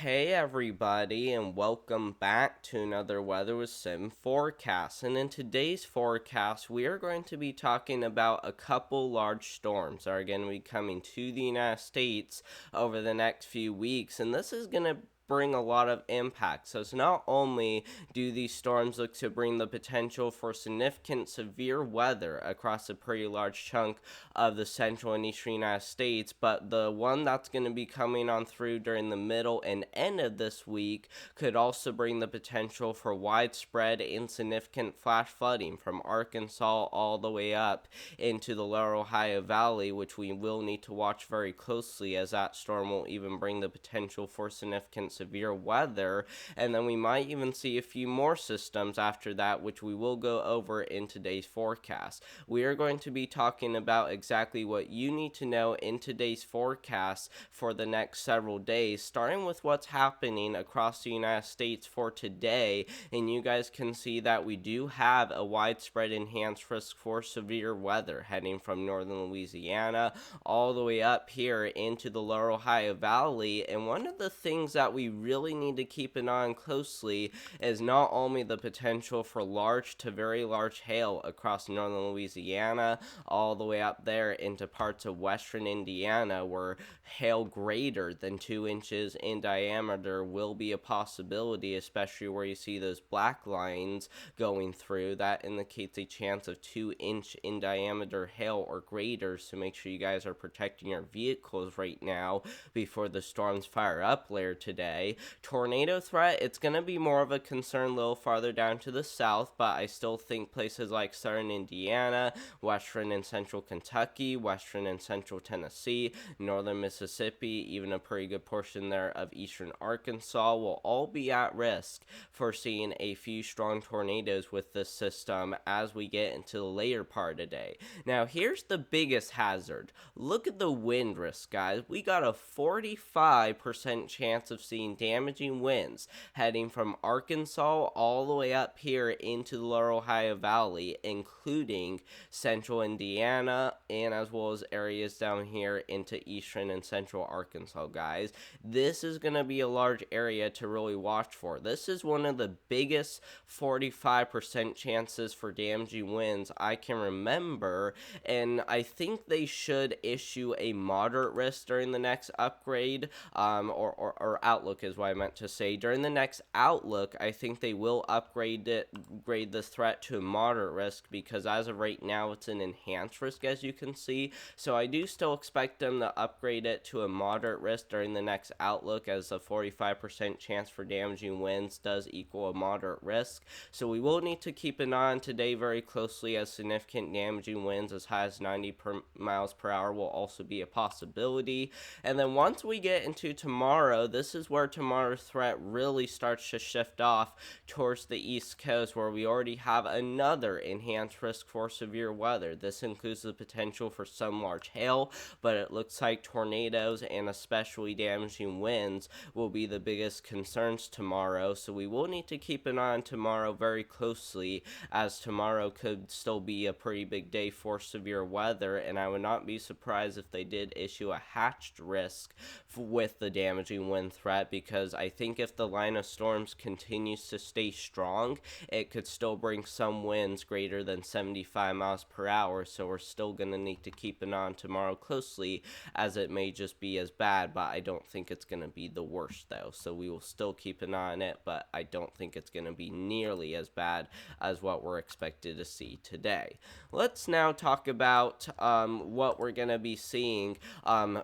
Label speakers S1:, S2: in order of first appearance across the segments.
S1: Hey everybody, and welcome back to another Weather with Sim forecast. And in today's forecast, we are going to be talking about a couple large storms that are going to be coming to the United States over the next few weeks. And this is going to bring a lot of impact. So it's not only do these storms look to bring the potential for significant severe weather across a pretty large chunk of the central and eastern United States, but the one that's going to be coming on through during the middle and end of this week could also bring the potential for widespread and significant flash flooding from Arkansas all the way up into the lower Ohio Valley, which we will need to watch very closely as that storm will even bring the potential for significant severe weather. And then we might even see a few more systems after that, which we will go over in today's forecast. We are going to be talking about exactly what you need to know in today's forecast for the next several days, starting with what's happening across the United States for today. And you guys can see that we do have a widespread enhanced risk for severe weather heading from northern Louisiana all the way up here into the lower Ohio Valley. And one of the things that we really need to keep an eye on closely is not only the potential for large to very large hail across northern Louisiana, all the way up there into parts of western Indiana, where hail greater than 2 inches in diameter will be a possibility, especially where you see those black lines going through. That indicates a chance of 2-inch in diameter hail or greater, so make sure you guys are protecting your vehicles right now before the storms fire up later today. Tornado threat, it's going to be more of a concern a little farther down to the south, but I still think places like southern Indiana, western and central Kentucky, western and central Tennessee, northern Mississippi, even a pretty good portion there of eastern Arkansas will all be at risk for seeing a few strong tornadoes with this system as we get into the later part of the day. Now, here's the biggest hazard. Look at the wind risk, guys. We got a 45% chance of seeing damaging winds heading from Arkansas all the way up here into the lower Ohio Valley, including central Indiana and as well as areas down here into eastern and central Arkansas, guys. This is going to be a large area to really watch for. This is one of the biggest 45% chances for damaging winds I can remember, and I think they should issue a moderate risk during the next upgrade, or outlook is what I meant to say. During the next outlook, I think they will grade this threat to a moderate risk, because as of right now, it's an enhanced risk, as you can see. So I do still expect them to upgrade it to a moderate risk during the next outlook, as a 45% chance for damaging winds does equal a moderate risk. So we will need to keep an eye on today very closely, as significant damaging winds as high as 90 miles per hour will also be a possibility. And then once we get into tomorrow, this is where tomorrow's threat really starts to shift off towards the East Coast, where we already have another enhanced risk for severe weather. This includes the potential for some large hail, but it looks like tornadoes and especially damaging winds will be the biggest concerns tomorrow. So we will need to keep an eye on tomorrow very closely, as tomorrow could still be a pretty big day for severe weather, and I would not be surprised if they did issue a hatched risk with the damaging wind threat, because I think if the line of storms continues to stay strong, it could still bring some winds greater than 75 miles per hour. So we're still going to need to keep an eye on tomorrow closely, as it may just be as bad, but I don't think it's going to be the worst though. So we will still keep an eye on it, but I don't think it's going to be nearly as bad as what we're expected to see today. Let's now talk about what we're going to be seeing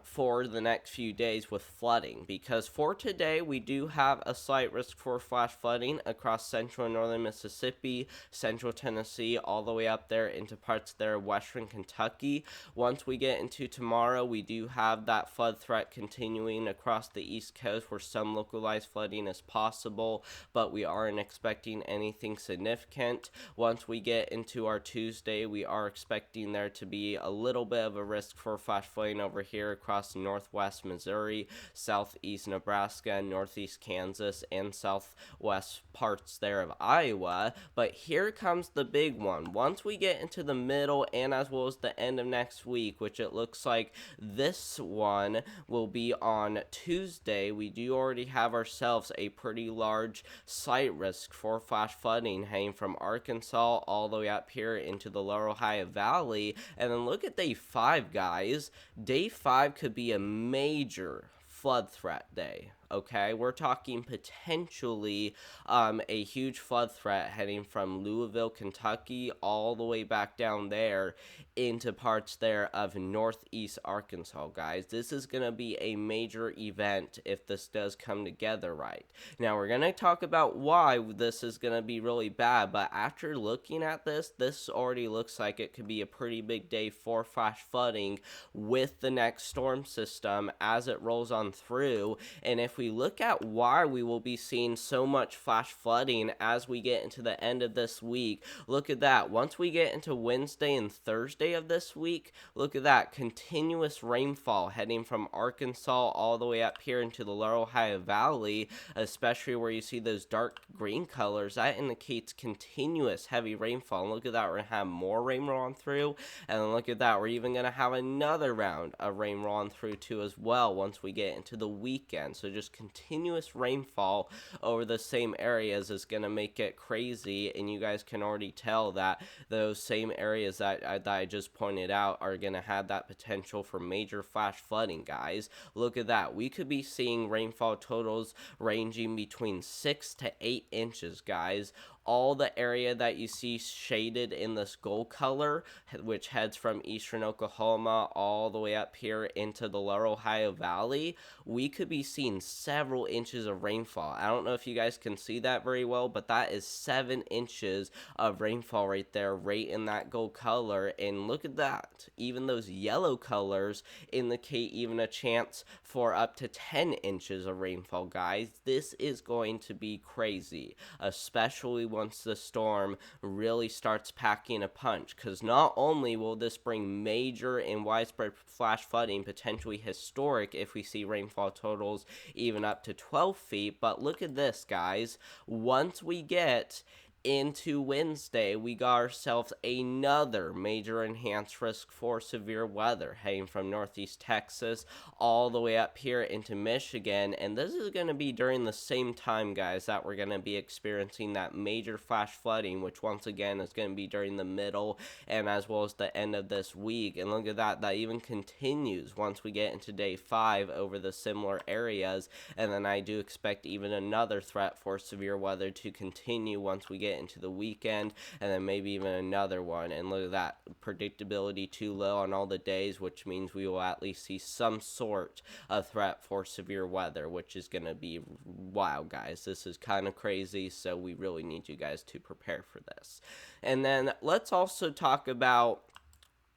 S1: for the next few days with flooding, because for today we do have a slight risk for flash flooding across central and northern Mississippi, central Tennessee, all the way up there into parts there of western Kentucky. Once we get into tomorrow, we do have that flood threat continuing across the East Coast, where some localized flooding is possible, but we aren't expecting anything significant. Once we get into our Tuesday, we are expecting there to be a little bit of a risk for flash flooding over here across northwest Missouri, southeast Nebraska, Nebraska and northeast Kansas and southwest parts there of Iowa. But here comes the big one. Once we get into the middle and as well as the end of next week, which it looks like this one will be on Tuesday, we do already have ourselves a pretty large site risk for flash flooding heading from Arkansas all the way up here into the lower Ohio Valley. And then look at day 5, guys. Day 5 could be a major flood threat day. Okay, we're talking potentially a huge flood threat heading from Louisville, Kentucky, all the way back down there into parts there of northeast Arkansas, guys. This is going to be a major event if this does come together right. Now, we're going to talk about why this is going to be really bad, but after looking at this already looks like it could be a pretty big day for flash flooding with the next storm system as it rolls on through. And if we look at why we will be seeing so much flash flooding as we get into the end of this week, look at that. Once we get into Wednesday and Thursday of this week, look at that. Continuous rainfall heading from Arkansas all the way up here into the lower Ohio Valley, especially where you see those dark green colors. That indicates continuous heavy rainfall. And look at that. We're going to have more rain rolling through. And then look at that. We're even going to have another round of rain rolling through too as well once we get into the weekend. So just continuous rainfall over the same areas is going to make it crazy, and you guys can already tell that those same areas that I just pointed out are going to have that potential for major flash flooding, guys. Look at that. We could be seeing rainfall totals ranging between 6 to 8 inches, guys. All the area that you see shaded in this gold color, which heads from eastern Oklahoma all the way up here into the lower Ohio Valley, we could be seeing several inches of rainfall. I don't know if you guys can see that very well, but that is 7 inches of rainfall right there, right in that gold color. And look at that. Even those yellow colors indicate even a chance for up to 10 inches of rainfall, guys. This is going to be crazy, especially once the storm really starts packing a punch, because not only will this bring major and widespread flash flooding, potentially historic if we see rainfall totals even up to 12 feet, but look at this, guys. Once we get into Wednesday, we got ourselves another major enhanced risk for severe weather heading from northeast Texas all the way up here into Michigan. And this is going to be during the same time, guys, that we're going to be experiencing that major flash flooding, which once again is going to be during the middle and as well as the end of this week. And look at that, that even continues once we get into day 5 over the similar areas. And then I do expect even another threat for severe weather to continue once we get into the weekend, and then maybe even another one. And look at that, predictability too low on all the days, which means we will at least see some sort of threat for severe weather, which is going to be wow, guys. This is kind of crazy, so we really need you guys to prepare for this. And then let's also talk about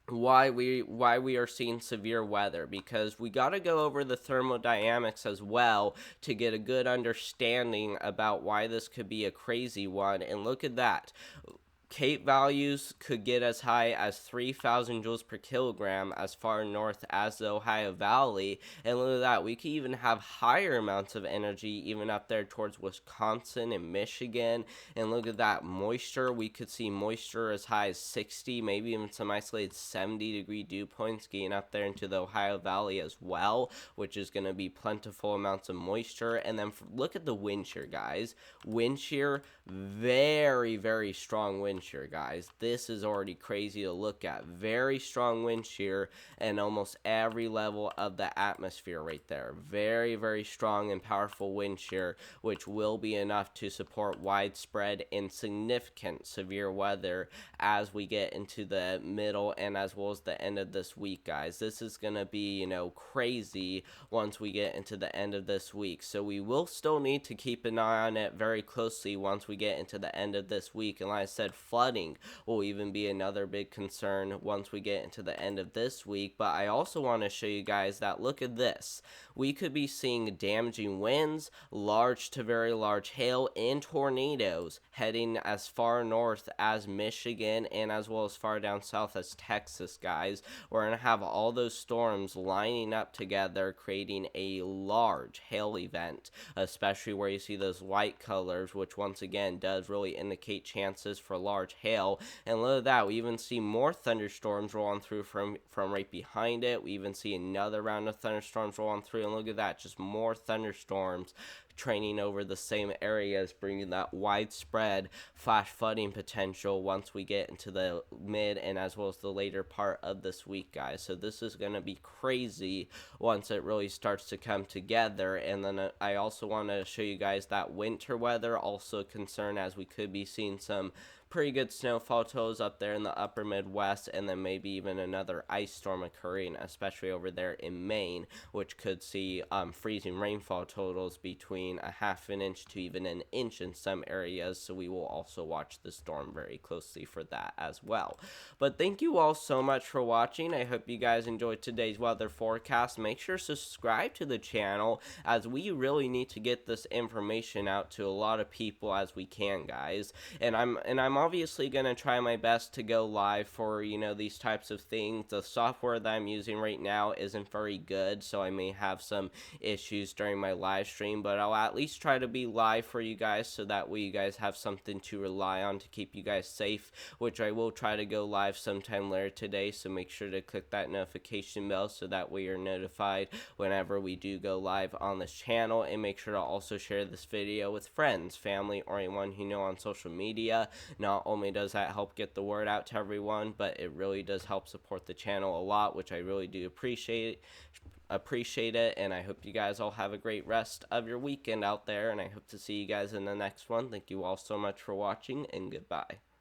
S1: why we are seeing severe weather, because we got to go over the thermodynamics as well to get a good understanding about why this could be a crazy one. And look at that. Cape values could get as high as 3,000 joules per kilogram as far north as the Ohio Valley. And look at that, we could even have higher amounts of energy even up there towards Wisconsin and Michigan. And look at that moisture, we could see moisture as high as 60, maybe even some isolated 70-degree dew points getting up there into the Ohio Valley as well, which is going to be plentiful amounts of moisture. And then look at the wind shear, guys. Wind shear, very, very strong wind shear, guys. This is already crazy to look at. Very strong wind shear and almost every level of the atmosphere right there. Very, very strong and powerful wind shear, which will be enough to support widespread and significant severe weather as we get into the middle and as well as the end of this week, guys. This is going to be, crazy once we get into the end of this week. So we will still need to keep an eye on it very closely once we get into the end of this week. And like I said, flooding will even be another big concern once we get into the end of this week. But I also want to show you guys that look at this. We could be seeing damaging winds, large to very large hail, and tornadoes heading as far north as Michigan and as well as far down south as Texas, guys. We're going to have all those storms lining up together, creating a large hail event, especially where you see those white colors, which once again does really indicate chances for large hail. And look at that, we even see more thunderstorms rolling through from right behind it. We even see another round of thunderstorms rolling through, and look at that, just more thunderstorms training over the same areas, bringing that widespread flash flooding potential once we get into the mid and as well as the later part of this week, guys. So this is going to be crazy once it really starts to come together. And then I also want to show you guys that winter weather, also a concern, as we could be seeing some pretty good snowfall totals up there in the upper Midwest, and then maybe even another ice storm occurring, especially over there in Maine, which could see freezing rainfall totals between a half an inch to even an inch in some areas. So we will also watch the storm very closely for that as well. But thank you all so much for watching. I hope you guys enjoyed today's weather forecast. Make sure to subscribe to the channel, as we really need to get this information out to a lot of people as we can, guys. And I'm obviously going to try my best to go live for, these types of things. The software that I'm using right now isn't very good, so I may have some issues during my live stream, but I'll at least try to be live for you guys, so that way you guys have something to rely on to keep you guys safe, which I will try to go live sometime later today. So make sure to click that notification bell so that way you're notified whenever we do go live on this channel. And make sure to also share this video with friends, family, or anyone you know on social media. Not only does that help get the word out to everyone, but it really does help support the channel a lot, which I really do appreciate it. And I hope you guys all have a great rest of your weekend out there, and I hope to see you guys in the next one. Thank you all so much for watching, and goodbye.